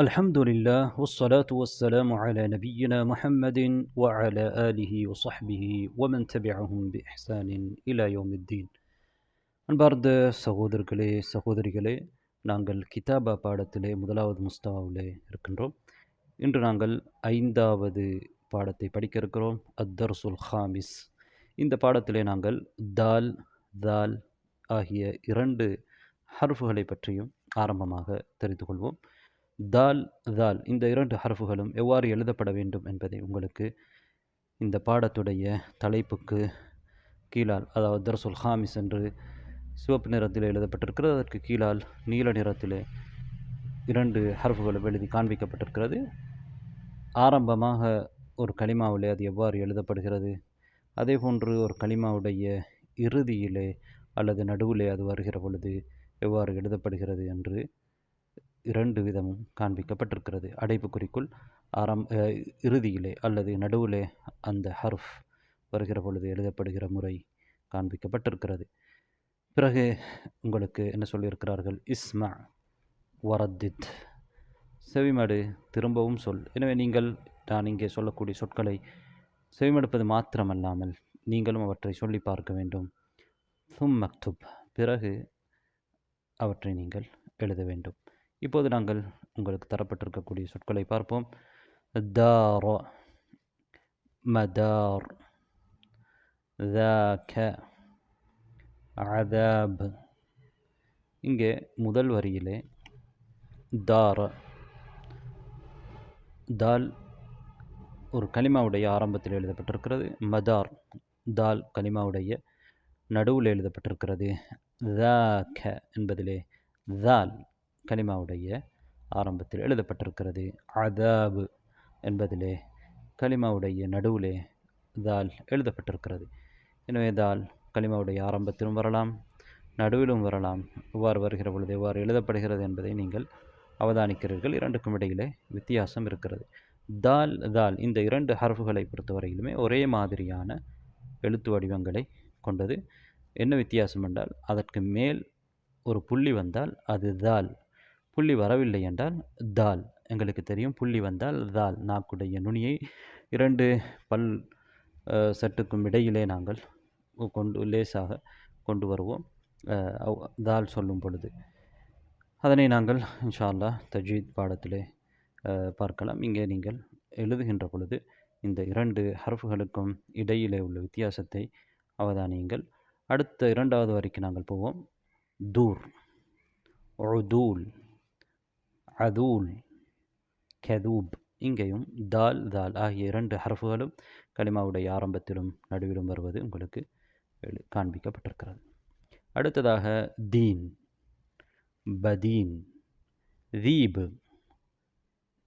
الحمد لله والصلاة والسلام على نبينا محمد وعلى آله وصحبه ومن تبعهم بإحسان إلى يوم الدين. அன்பார்ந்த சகோதரர்களே சகோதரிகளே, நாங்கள் கிதாபா பாடத்திலே முதலாவது முஸ்தவாவிலே இருக்கின்றோம். இன்று நாங்கள் 5வது பாடத்தை படிக்க இருக்கிறோம். அத்தர்சுல் ஹாமிஸ். இந்த பாடத்திலே நாங்கள் தால் தால் ஆகிய 2 ஹர்ஃபுகளை பற்றியும் ஆரம்பமாக தெரிந்து கொள்வோம். தால் தால் இந்த 2 ஹர்ஃபுகளும் எவ்வாறு எழுதப்பட வேண்டும் என்பதை உங்களுக்கு இந்த பாடத்துடைய தலைப்புக்கு கீழால், அதாவது தர்சுல் ஹாமிஸ் என்று சிவப்பு நிறத்தில் எழுதப்பட்டிருக்கிறது, அதற்கு கீழால் நீல நிறத்திலே 2 ஹர்ஃபுகளும் எழுதி காண்பிக்கப்பட்டிருக்கிறது. ஆரம்பமாக ஒரு கலிமாவிலே அது எவ்வாறு எழுதப்படுகிறது, அதேபோன்று ஒரு கலிமாவுடைய இறுதியிலே அல்லது நடுவிலே அது வருகிற பொழுது எவ்வாறு எழுதப்படுகிறது என்று 2 விதமும் காண்பிக்கப்பட்டிருக்கிறது. அடைப்புக்குறிக்குள் இறுதியிலே அல்லது நடுவிலே அந்த ஹர்ஃப் வருகிற பொழுது எழுதப்படுகிற முறை காண்பிக்கப்பட்டிருக்கிறது. பிறகு உங்களுக்கு என்ன சொல்லியிருக்கிறார்கள்? இஸ்மா வரத்தித், செவிமடு, திரும்பவும் சொல். எனவே நீங்கள் நான் இங்கே சொல்லக்கூடிய சொற்களை செவிமடுப்பது மாத்திரமல்லாமல் நீங்களும் அவற்றை சொல்லி பார்க்க வேண்டும். சும் மக்துப், பிறகு அவற்றை நீங்கள் எழுத வேண்டும். இப்போது நாங்கள் உங்களுக்கு தரப்பட்டிருக்கக்கூடிய சொற்களை பார்ப்போம். தார, மதார், ذاك, அதாப். இங்கே முதல் வரியிலே தார, தால் ஒரு கலிமாவுடைய ஆரம்பத்தில் எழுதப்பட்டிருக்கிறது. மதார், தால் கலிமாவுடைய நடுவில் எழுதப்பட்டிருக்கிறது. ذاك என்பதிலே தால் கலிமாவுடைய ஆரம்பத்தில் எழுதப்பட்டிருக்கிறது. அதாப் என்பதிலே கலிமாவுடைய நடுவிலே தால் எழுதப்பட்டிருக்கிறது. எனவே தால் கலிமாவுடைய ஆரம்பத்திலும் வரலாம், நடுவிலும் வரலாம். இவ்வாறு வருகிற பொழுது எவ்வாறு எழுதப்படுகிறது என்பதை நீங்கள் அவதானிக்கிறீர்கள். 2க்கும் இடையிலே வித்தியாசம் இருக்கிறது. தால் தால் இந்த 2 ஹர்ஃபுகளை பொறுத்தவரையிலுமே ஒரே மாதிரியான எழுத்து வடிவங்களை கொண்டது. என்ன வித்தியாசம் என்றால், அதற்கு மேல் ஒரு புள்ளி வந்தால் அது தால், புள்ளி வரவில்லை என்றால் தால். எங்களுக்கு தெரியும், புள்ளி வந்தால் தால், நாக்குடைய நுனியை 2 பல் சட்டுக்கும் இடையிலே நாங்கள் லேசாக கொண்டு வருவோம் தால் சொல்லும் பொழுது. அதனை நாங்கள் இன்ஷா அல்லாஹ் தஜ்வீத் பாடத்திலே பார்க்கலாம். இங்கே நீங்கள் எழுதுகின்ற பொழுது இந்த 2 ஹர்ஃபுகளுக்கும் இடையிலே உள்ள வித்தியாசத்தை அவதானியுங்கள். அடுத்த 2வது வரிக்கு நாங்கள் போவோம். தூர், உதூல், அதூல், கதூப். இங்கேயும் தால் தால் ஆகிய 2 ஹர்ஃபுகளும் கலிமாவுடைய ஆரம்பத்திலும் நடுவிலும் வருவது உங்களுக்கு காண்பிக்கப்பட்டிருக்கிறது. அடுத்ததாக தீன், பதீன், தீபு,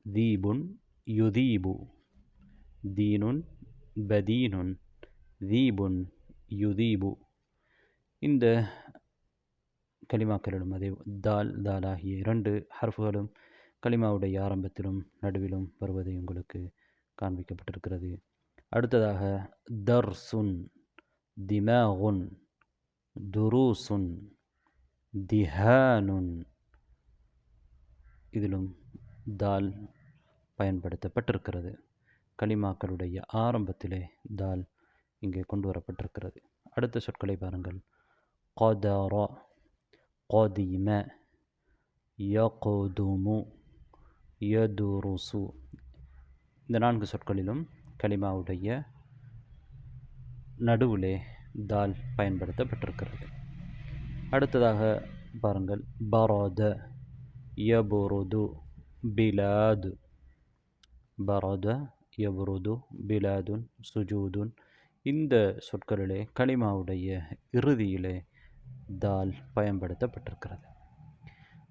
தீபுன், யுதீபு, தீனுன், பதீனுன், தீபுன், யுதீபு. இந்த கலிமாக்களிலும் அதே தால் தால் ஆகிய 2 ஹர்ஃபுகளும் கலிமாவுடைய ஆரம்பத்திலும் நடுவிலும் வருவதை உங்களுக்கு காண்பிக்கப்பட்டிருக்கிறது. அடுத்ததாக தர்சுன், திமாகுன், துரூசுன், திஹானுன். இதிலும் தால் பயன்படுத்தப்பட்டிருக்கிறது. கலிமாக்களுடைய ஆரம்பத்திலே தால் இங்கே கொண்டு வரப்பட்டிருக்கிறது. அடுத்த சொற்களை பாருங்கள். قدر, قدم, يقدم, يدرس. இந்த 4 சொற்களிலும் கலிமாவுடைய நடுவிலே தால் பயன்படுத்தப்பட்டிருக்கிறது. அடுத்ததாக பாருங்கள். பரத, யபுருது, பிலாது. பரத, யபுருது, பிலாதுன், சுஜூதுன். இந்த சொற்களிலே கலிமாவுடைய இறுதியிலே தால் பயன்படுத்தப்பட்டிருக்கிறது.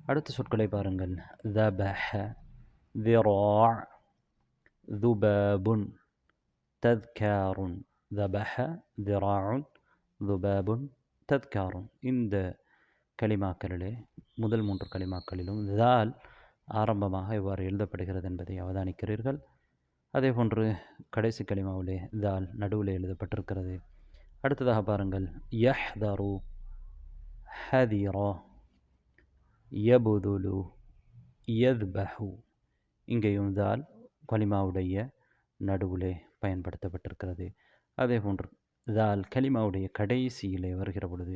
அடுத்த சொற்களை பாருங்கள். ذبح, ذراع, ذباب, تذكار. ذبح, ذراع, ذباب, تذكار. இந்த கலிமாக்களிலே முதல் 3 கலிமாக்களிலும் தால் ஆரம்பமாக எவ்வாறு எழுதப்படுகிறது என்பதை அவதானிக்கிறீர்கள். அதேபோன்று கடைசி கலிமாவிலே தால் நடுவிலே எழுதப்பட்டிருக்கிறது. அடுத்ததாக பாருங்கள். யஹ்தரு, ஹதிர, யபுதுலு, யத்பஹு. இங்கேயும் தால் கலிமாவுடைய நடுவிலே பயன்படுத்தப்பட்டிருக்கிறது. அதே போன்று தால் கலிமாவுடைய கடைசியிலே வருகிற பொழுது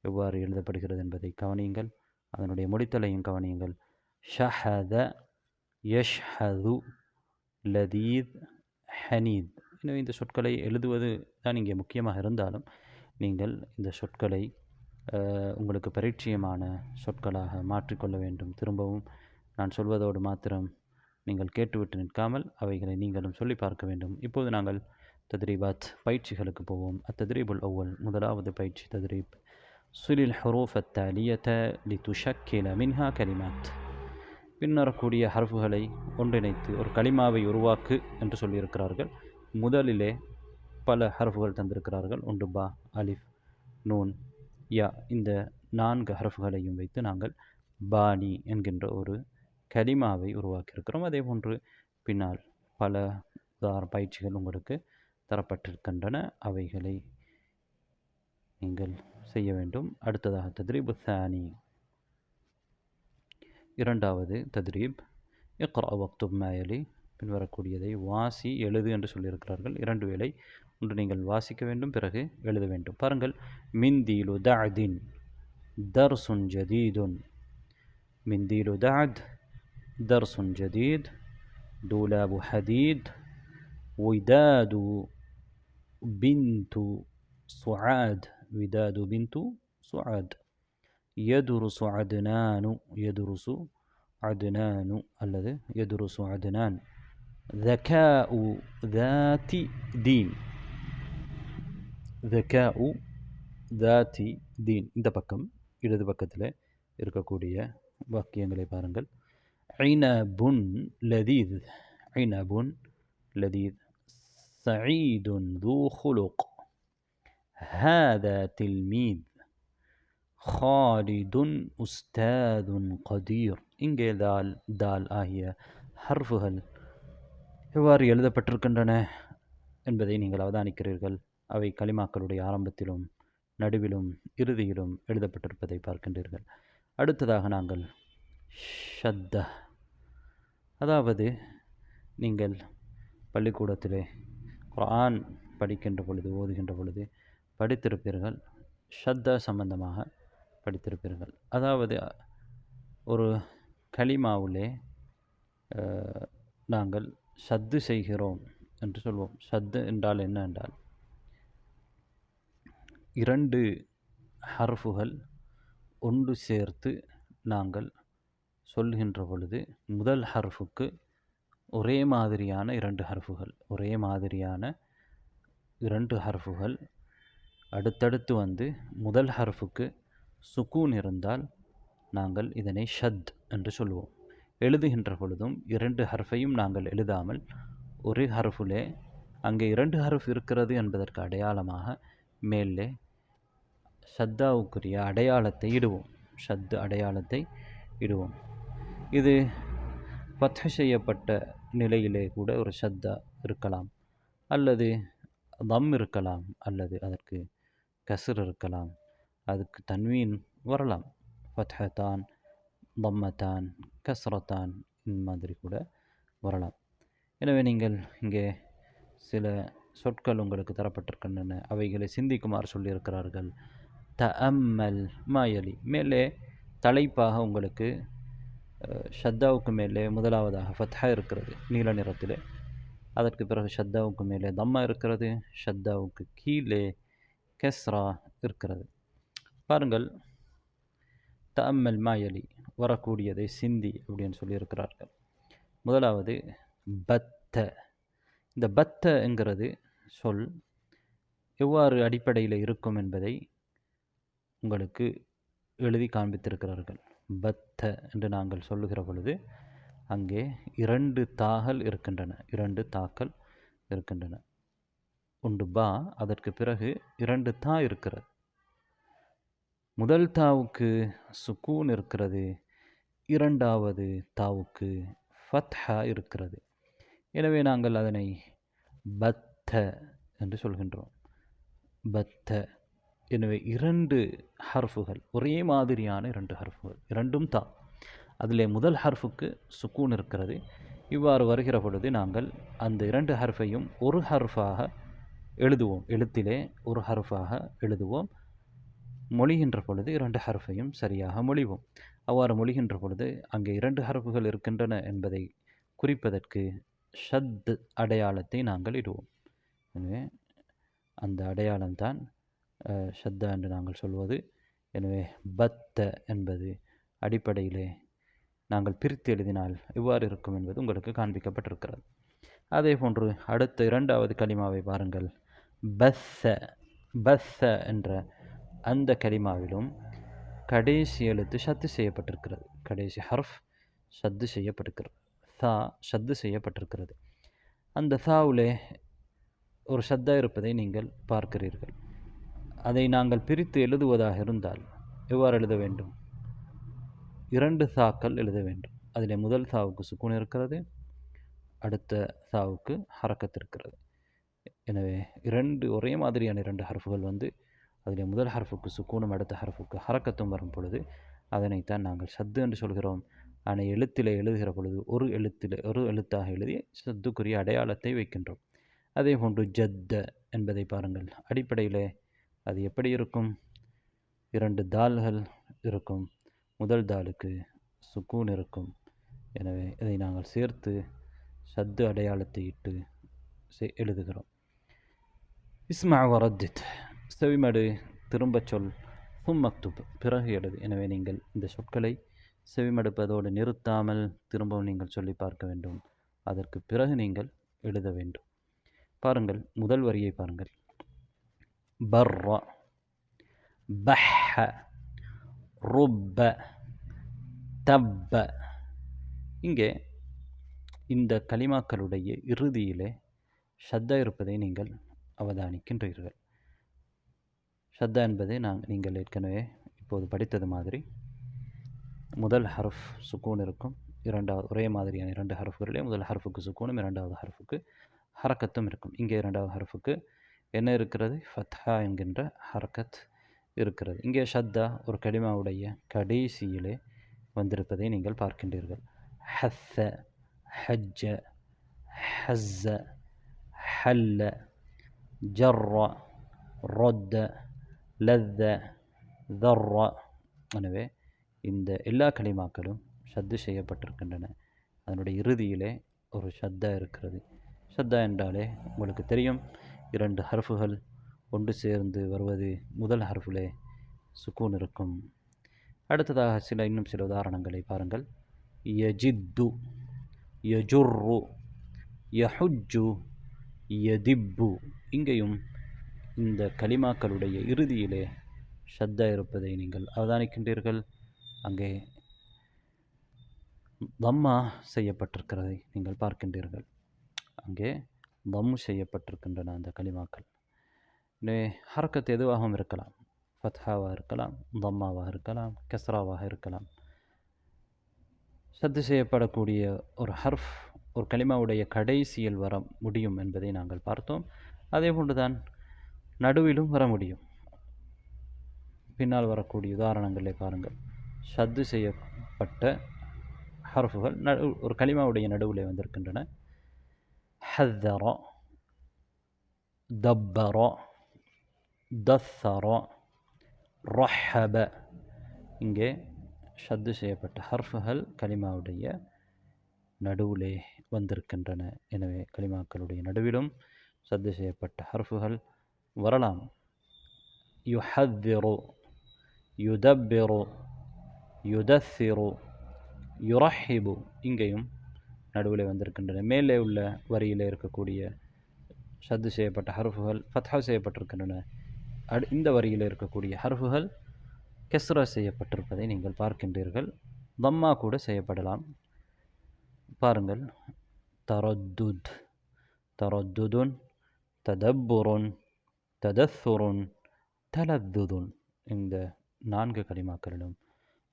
எவ்வாறு எழுதப்படுகிறது என்பதை கவனியுங்கள். அதனுடைய முடித்தலையும் கவனியுங்கள். ஷஹத, யஷ்ஹது, லதீத், ஹனீத். எனவே இந்த சொற்களை எழுதுவது தான் இங்கே முக்கியமாக இருந்தாலும் நீங்கள் இந்த சொற்களை உங்களுக்கு பரிச்சயமான சொற்களாக மாற்றிக்கொள்ள வேண்டும். திரும்பவும் நான் சொல்வதோடு மாத்திரம் நீங்கள் கேட்டுவிட்டு நிற்காமல் அவைகளை நீங்களும் சொல்லி பார்க்க வேண்டும். இப்போது நாங்கள் தத்ரீபாத் பயிற்சிகளுக்கு போவோம். அத்தத்ரீபுல் அவ்வல், முதலாவது பயிற்சி தத்ரீப். சுலில் ஹுரூஃப் அத்தாலியத லிதுஷக்கில மின்ஹா கலிமாத். பின்னரக்கூடிய ஹர்ஃபுகளை ஒன்றிணைத்து ஒரு கலிமாவை உருவாக்கு என்று சொல்லியிருக்கிறார்கள். முதலிலே பல ஹர்ஃபுகள் தந்திருக்கிறார்கள். ஒன்று பா, அலிஃப், நூன், யா. இந்த 4 ஹர்ஃபுகளையும் வைத்து நாங்கள் பானி என்கின்ற ஒரு கலிமாவை உருவாக்கியிருக்கிறோம். அதே போன்று பின்னால் பல பயிற்சிகள் உங்களுக்கு தரப்பட்டிருக்கின்றன. அவைகளை நீங்கள் செய்ய வேண்டும். அடுத்ததாக தத்ரீபு தானி, இரண்டாவது தத்ரீப். இக்ரா வக்துப் மா யலி. பின்வரக்கூடியதை வாசி, எழுது என்று சொல்லியிருக்கிறார்கள். 2 வேளை. ஒன்று நீங்கள் வாசிக்க வேண்டும், பிறகு எழுத வேண்டும். பாருங்கள். மிந்தீலு தஅதின் தர்சுன் ஜதீதுன். மிந்தீலு தஅத் தர்சுன் ஜதீத். தூலாபு ஹதீத். விதாது பின்து சுஆத். விதாது பின்து சுஆத். يدرس عدنان. يدرس عدنان அல்லது يدرس عدنان. ذكاء ذات دين. ذكاء ذات دين. இந்த பக்கம் இடது பக்கத்தில் இருக்கக்கூடிய வாக்கியங்களை பாருங்கள். عنب لذيذ. عنب لذيذ. سعيد ذو خلق. هذا تلميذ. خالد أستاذ قدير. இங்கே தால், தால் ஆகிய ஹர்ஃபுகள் எவ்வாறு எழுதப்பட்டிருக்கின்றன என்பதை நீங்கள் அவதானிக்கிறீர்கள். அவை கலிமாக்களுடைய ஆரம்பத்திலும் நடுவிலும் இறுதியிலும் எழுதப்பட்டிருப்பதை பார்க்கின்றீர்கள். அடுத்ததாக நாங்கள் ஷத்த, அதாவது நீங்கள் பள்ளிக்கூடத்திலே குர்ஆன் படிக்கின்ற பொழுது, ஓதுகின்ற பொழுது படித்திருப்பீர்கள். ஷத்த சம்பந்தமாக படித்திருப்பீர்கள். அதாவது ஒரு கலிமாவிலே நாங்கள் ஷத்து செய்கிறோம் என்று சொல்வோம். ஷத்து என்றால் என்ன என்றால் 2 ஹர்ஃபுகள் ஒன்று சேர்த்து நாங்கள் சொல்கின்ற பொழுது முதல் ஹர்ஃபுக்கு ஒரே மாதிரியான 2 ஹர்ஃபுகள், ஒரே மாதிரியான 2 ஹர்ஃபுகள் அடுத்தடுத்து வந்து முதல் ஹர்ஃபுக்கு சுக்கூன் இருந்தால் நாங்கள் இதனை ஷத் என்று சொல்வோம். எழுதுகின்ற பொழுதும் 2 ஹர்ஃபையும் நாங்கள் எழுதாமல் ஒரு ஹர்ஃபிலே அங்கே 2 ஹர்ஃப் இருக்கிறது என்பதற்கு அடையாளமாக மேலே ஷத்தாவுக்குரிய அடையாளத்தை இடுவோம். ஷத் அடையாளத்தை இடுவோம். இது ஃபத்ஹ் செய்யப்பட்ட நிலையிலே கூட ஒரு ஷத்தா இருக்கலாம், அல்லது தம் இருக்கலாம், அல்லது அதற்கு கஸ்ர் இருக்கலாம், அதுக்கு தன்வீன் வரலாம். ஃபத்ஹத்தான், தம்மத்தான், கஸ்ரத்தான், இந்த மாதிரி கூட வரலாம். எனவே நீங்கள் இங்கே சில சொற்கள் உங்களுக்கு தரப்பட்டிருக்கின்றன. அவைகளை சிந்திக்குமாறு சொல்லியிருக்கிறார்கள். தஅம்மல் மாயலி. மேலே தலைப்பாக உங்களுக்கு ஷத்தாவுக்கு மேலே முதலாவதாக ஃபத்ஹா இருக்கிறது நீல நிறத்தில். அதற்கு பிறகு ஷத்தாவுக்கு மேலே தம்மா இருக்கிறது. ஷத்தாவுக்கு கீழே கஸ்ரா இருக்கிறது. பாருங்கள். தஅம்மல் மாயலி, வரக்கூடியதை சிந்தி அப்படின்னு சொல்லியிருக்கிறார்கள். முதலாவது பத்த. இந்த பத்த என்கிறது சொல் எவ்வாறு அடிப்படையில் இருக்கும் என்பதை உங்களுக்கு எழுதி காண்பித்திருக்கிறார்கள். பத்த என்று நாங்கள் சொல்லுகிற பொழுது அங்கே 2 தாகள் இருக்கின்றன. 2 தாக்கள் இருக்கின்றன. ஒன்று பா, அதற்கு பிறகு 2 தா இருக்கிறது. முதல் தாவுக்கு சுக்கூன் இருக்கிறது, இரண்டாவது தாவுக்கு ஃபத்ஹா இருக்கிறது. எனவே நாங்கள் அதனை பத்த என்று சொல்கின்றோம். பத்த. எனவே 2 ஹர்ஃபுகள், ஒரே மாதிரியான 2 ஹர்ஃபுகள், 2ம் தா. அதிலே முதல் ஹர்ஃபுக்கு சுக்கூன் இருக்கிறது, இவ்வாறு வருகிற பொழுது நாங்கள் அந்த 2 ஹர்ஃபையும் ஒரு ஹர்ஃபாக எழுதுவோம். எழுத்திலே ஒரு ஹர்ஃபாக எழுதுவோம். மொழிகின்ற பொழுது 2 ஹர்ஃபையும் சரியாக மொழிவோம். அவ்வாறு மொழிகின்ற பொழுது அங்கே 2 ஹர்ஃபுகள் இருக்கின்றன என்பதை குறிப்பதற்கு ஷத் அடையாளத்தை நாங்கள் இடுவோம். எனவே அந்த அடையாளம்தான் ஷத்தா என்று நாங்கள் சொல்வது. எனவே பத்த என்பது அடிப்படையிலே நாங்கள் பிரித்து எழுதினால் எவ்வாறு இருக்கும் என்பது உங்களுக்கு காண்பிக்கப்பட்டிருக்கிறது. அதே போன்று அடுத்த 2வது கலிமாவை பாருங்கள். பஸ்ஸ. பஸ்ஸ என்ற அந்த கலிமாவிலும் கடைசி எழுத்து ஷத்து செய்யப்பட்டிருக்கிறது. கடைசி ஹர்ஃப் ஷத்து செய்யப்பட்டிருக்கிறது. சா ஷத்து செய்யப்பட்டிருக்கிறது. அந்த சாவுலே ஒரு ஷத்தா இருப்பதை நீங்கள் பார்க்கிறீர்கள். அதை நாங்கள் பிரித்து எழுதுவதாக இருந்தால் எவ்வாறு எழுத வேண்டும்? 2 சாக்கள் எழுத வேண்டும். அதிலே முதல் சாவுக்கு சுக்கூன் இருக்கிறது, அடுத்த சாவுக்கு ஹரக்கத் இருக்கிறது. எனவே ஒரே மாதிரியான 2 ஹர்ஃபுகள் வந்து அதிலே முதல் ஹர்ஃபுக்கு சுக்கூனும் அடுத்த ஹர்ஃபுக்கு ஹரக்கத்தும் வரும் பொழுது அதனைத்தான் நாங்கள் ஷத்து என்று சொல்கிறோம். ஆனால் எழுத்திலே எழுதுகிற பொழுது ஒரு எழுத்தாக எழுதி ஷத்துக்குரிய அடையாளத்தை வைக்கின்றோம். அதே போன்று ஜத்த என்பதை பாருங்கள். அடிப்படையிலே அது எப்படி இருக்கும்? 2 தால்கள் இருக்கும். முதல் தாலுக்கு சுக்கூன் இருக்கும். எனவே இதை நாங்கள் சேர்த்து ஷத்து அடையாளத்தை இட்டு எழுதுகிறோம். இஸ்மா வரத்தித், செவிமடு, திரும்பச் சொல், மக்துப், பிறகு எழுது. எனவே நீங்கள் இந்த சொற்களை செவிமடுப்பதோடு நிறுத்தாமல் திரும்பவும் நீங்கள் சொல்லி பார்க்க வேண்டும். அதற்கு பிறகு நீங்கள் எழுத வேண்டும். பாருங்கள், முதல் வரியை பாருங்கள். பர்ர, பஹ, ருப்ப, தப்ப. இங்கே இந்த கலிமாக்களுடைய இறுதியிலே ஷத்தா இருப்பதை நீங்கள் அவதானிக்கின்றீர்கள். ஷத்தா என்பதை நீங்கள் ஏற்கனவே இப்போது படித்தது மாதிரி முதல் ஹர்ஃப் சுக்கூன் இருக்கும். ஒரே மாதிரியான 2 ஹர்ஃபுகளிலே முதல் ஹர்ஃபுக்கு சுக்கூனும் 2வது ஹர்ஃபுக்கு ஹரக்கத்தும் இருக்கும். இங்கே 2வது ஹர்ஃபுக்கு என்ன இருக்கிறது? ஃபத்ஹா என்கின்ற ஹரக்கத் இருக்கிறது. இங்கே ஷத்தா ஒரு கலிமாவுடைய கடைசியிலே வந்திருப்பதை நீங்கள் பார்க்கின்றீர்கள். ஹஸ்ஸ, ஹஜ்ஜ, ஹஸ்ஸ, ஹல்ல, ஜர்ர, ரொத்த, லத்த, தர்ர. எனவே இந்த எல்லா கலிமாக்களும் ஷத்து செய்யப்பட்டிருக்கின்றன. அதனுடைய இறுதியிலே ஒரு ஷத்தா இருக்கிறது. ஷத்தா என்றாலே உங்களுக்கு தெரியும், 2 ஹர்ஃபுகள் ஒன்று சேர்ந்து வருவது. முதல் ஹர்ஃபிலே சுக்கூன் இருக்கும். அடுத்ததாக இன்னும் சில உதாரணங்களை பாருங்கள். யஜித்து, யஜுர்ரு, யஹுஜ்ஜு, யதிப்பு. இங்கேயும் இந்த கலிமாக்களுடைய இறுதியிலே ஷத்தா இருப்பதை நீங்கள் அவதானிக்கின்றீர்கள். அங்கே தம்மா செய்யப்பட்டிருக்கிறதை நீங்கள் பார்க்கின்றீர்கள். அங்கே தம்மு செய்யப்பட்டிருக்கின்றன அந்த கலிமாக்கள். ஹரக்கத் எதுவாகவும் இருக்கலாம். ஃபத்ஹாவாக இருக்கலாம், தம்மாவாக இருக்கலாம், கஸ்ராவாக இருக்கலாம். ஷத்து செய்யப்படக்கூடிய ஒரு ஹர்ஃப் ஒரு கலிமாவுடைய கடைசியில் வர முடியும் என்பதை நாங்கள் பார்த்தோம். அதே போன்றுதான் நடுவிலும் வர முடியும். பின்னால் வரக்கூடிய உதாரணங்களை பாருங்கள். ஷத்து செய்யப்பட்ட ஹர்ஃபுகள் ஒரு கலிமாவுடைய நடுவில் வந்திருக்கின்றன. ஹத்தர, தப்பர, தஸ்ஸர, ரஹப. இங்கே ஷத்து செய்யப்பட்ட ஹர்ஃபுகள் கலிமாவுடைய நடுவிலே வந்திருக்கின்றன. எனவே கலிமாக்களுடைய நடுவிலும் ஷத்து செய்யப்பட்ட ஹர்ஃபுகள் வரலாம். யுஹத்திரு, யுதப்பிரு, யுதஸ்ஸிரு, யுரஹிபு. இங்கேயும் நடுவில் வந்திருக்கின்றன. மேலே உள்ள வரியில் இருக்கக்கூடிய ஷத்து செய்யப்பட்ட ஹர்ஃபுகள் ஃபத்ஹா செய்யப்பட்டிருக்கின்றன. இந்த வரியில் இருக்கக்கூடிய ஹர்ஃபுகள் கெஸ்ரா செய்யப்பட்டிருப்பதை நீங்கள் பார்க்கின்றீர்கள். தம்மா கூட செய்யப்படலாம். பாருங்கள். தரத்துத், தரத்துதுன், ததப்புருன், ததஸ்ஸுருன், தலத்துதுன். இந்த 4 கலிமாக்களிலும்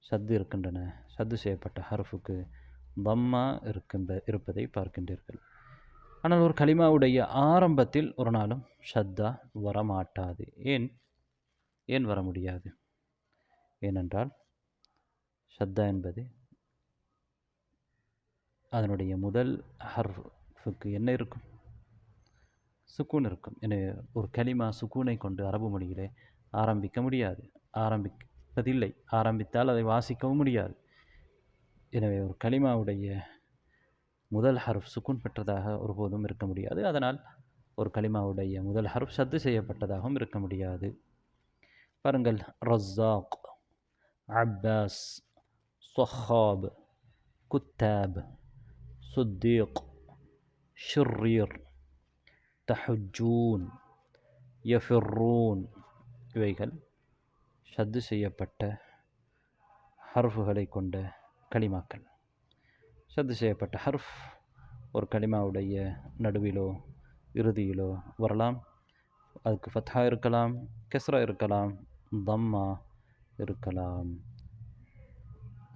ஷத்து இருக்கின்றன. ஷத்து செய்யப்பட்ட ஹர்ஃபுக்கு தம்மா இருப்பதை பார்க்கின்றீர்கள். ஆனால் ஒரு கலிமாவுடைய ஆரம்பத்தில் ஒரு நாளும் ஷத்தா வரமாட்டாது. ஏன் வர முடியாது? ஏனென்றால் ஷத்தா என்பது அதனுடைய முதல் ஹர்ஃபுக்கு என்ன இருக்கும்? சுக்கூன் இருக்கும். எனவே ஒரு கலிமா சுக்கூனை கொண்டு அரபு மொழியிலே ஆரம்பிக்க முடியாது, ஆரம்பிப்பதில்லை. ஆரம்பித்தால் அதை வாசிக்கவும் முடியாது. எனவே ஒரு கலிமாவுடைய முதல் ஹர்ஃப் சுக்கூன் பெற்றதாக ஒருபோதும் இருக்க முடியாது. அதனால் ஒரு கலிமாவுடைய முதல் ஹர்ஃப் சத்து செய்யப்பட்டதாகவும் இருக்க முடியாது. பாருங்கள், ரஸாக், அப்பாஸ், சொஹாப், குத்தாப், சுத்தீக், ஷிர்ரீர், தஹஜூன், யஃபிர்ரூன் இவைகள் ஷத்து செய்யப்பட்ட ஹர்ஃபுகளை கொண்ட கலிமாக்கள். ஷத்து செய்யப்பட்ட ஹர்ஃப் ஒரு கலிமாவுடைய நடுவிலோ இறுதியிலோ வரலாம். அதுக்கு ஃபத்ஹா இருக்கலாம், கெஸ்ரா இருக்கலாம், தம்மா இருக்கலாம்,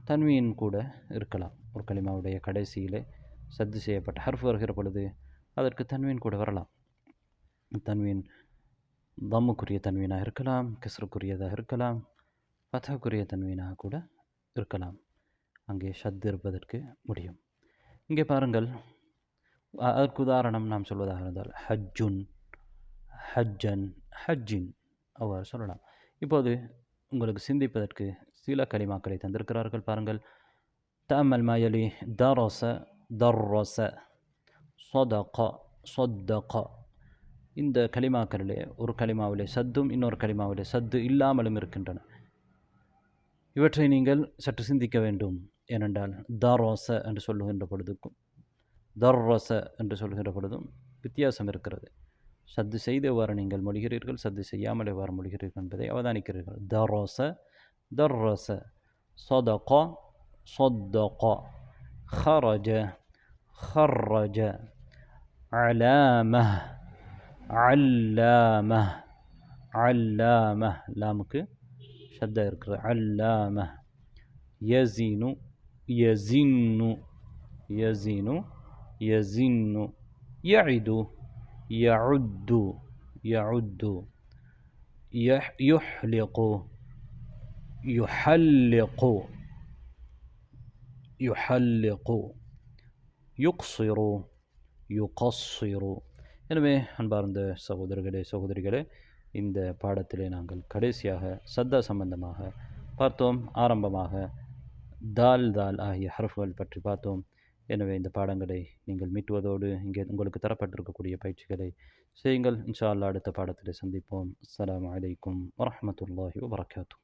தன்வீன் கூட இருக்கலாம். ஒரு கலிமாவுடைய கடைசியிலே சத்து செய்யப்பட்ட ஹர்ஃப் வருகிற பொழுது அதற்கு தன்வீன் கூட வரலாம். தன்வீன் தம்முக்குரிய தன்வீனாக இருக்கலாம், கெஸ்ருக்குரியதாக இருக்கலாம், ஃபத்ஹுக்குரிய தன்வீனாக கூட இருக்கலாம். அங்கே ஷத் இருப்பதற்கு முடியும். இங்கே பாருங்கள், அதற்கு உதாரணம் நாம் சொல்வதாக இருந்தால் ஹஜ்ஜுன், ஹஜ்ஜன், ஹஜ்ஜின் அவ்வாறு சொல்லலாம். இப்போது உங்களுக்கு சிந்திப்பதற்கு சில கலிமாக்களை தந்திருக்கிறார்கள். பாருங்கள், தஅம்மல் மா யலி, தரஸ, தர்ரஸ, ஸதக, ஸத்தக. இந்த கலிமாக்களிலே ஒரு கலிமாவிலே சத்தும் இன்னொரு கலிமாவிலே சத்து இல்லாமலும் இருக்கின்றன. இவற்றை நீங்கள் சற்று சிந்திக்க வேண்டும். ஏனென்றால் தரோச என்று சொல்லுகின்ற பொழுதுக்கும் தர்ரஸ என்று சொல்கின்ற பொழுதும் வித்தியாசம் இருக்கிறது. சத்து செய்து எவ்வாறு நீங்கள் மொழிகிறீர்கள், சத்து செய்யாமல் எவ்வாறு மொழிகிறீர்கள் என்பதை அவதானிக்கிறீர்கள். தரோச, தர்ரஸ, ஸதக, ஸத்தக, ஹரஜ, ஹர்ரஜ, அலாமஹ், அல்லாமஹ், அல்லாமஹ் லாமுக்கு ஷத்தா இருக்கிறது. அல்லாமஹ், யஸினு, யஸின்னு, யஸினு, யஸின்னு, யஇது, யஉத்து, யஉத்து, யுஹ்லிகு, யுஹல்லிகு, யுஹல்லிகு, யுக்ஸிரு, யுகஸ்ஸிரு. எனவே அன்பார்ந்த சகோதரர்களே, சகோதரிகளே, இந்த பாடத்திலே நாங்கள் கடைசியாக சத்தா சம்பந்தமாக பார்த்தோம். ஆரம்பமாக தால் தால் ஆகிய ஹர்ஃப்கள் பற்றி பார்த்தோம். எனவே இந்த பாடங்களை நீங்கள் மீட்டுவதோடு இங்கே உங்களுக்கு தரப்பட்டிருக்கக்கூடிய பயிற்சிகளை செய்யுங்கள். இன்ஷா அல்லாஹ் அடுத்த பாடத்திலே சந்திப்போம். அஸ்ஸலாமு அலைக்கும் வரஹ்மத்துல்லாஹி வபரகாத்துஹு.